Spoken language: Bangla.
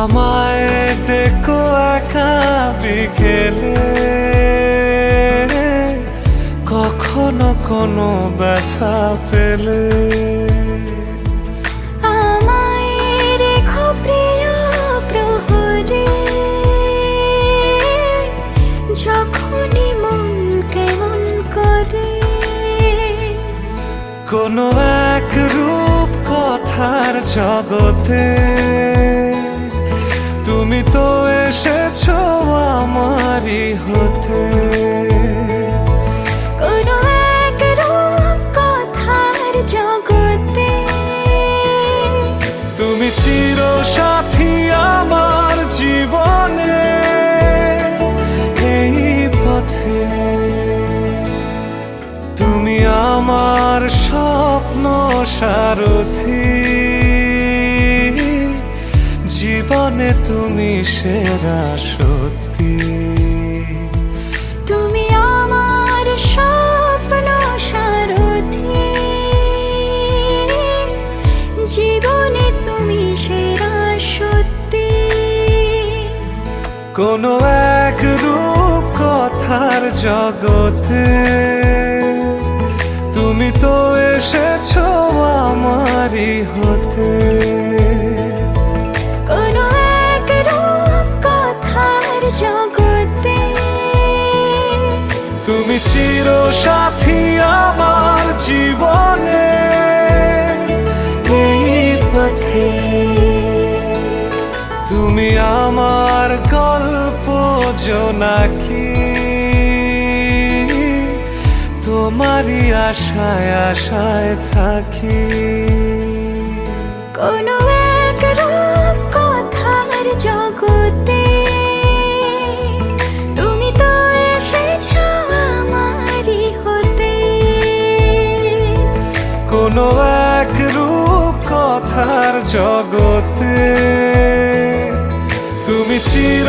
আমায় ডেকো একা বিকেলে, কখনো কোনো ব্যথা পেলে। আমায় রেখো প্রিয় প্রহরে, যখনই মন কেমন করে। কোনো এক রূপ কথার জগতে তুমি তো এসেছো আমারই হতে। কোনো এক রূপ কথার জগতে তুমি চির সাথী আমার জীবনে, এই পথে তুমি আমার স্বপ্ন সারথি। জীবনে তুমি সেরা সত্যি, তুমি আমার স্বপ্ন সারথি। জীবনে তুমি সেরা সত্যি। কোনো এক রূপ কথার জগতে তুমি তো এসেছো আমারই হতে। কোনো এক রূপ কথার জগতে তুমি চির সাথী আমার জীবনে, এই পথে তুমি আমার গল্প জোনাকি। তোমারই আশায় আশায় থাকি। কোনো এক রূপ কথার জগতে তুমি তো এসেছো আমারই হতে। কোনো এক রূপ কথার জগতে তুমি চির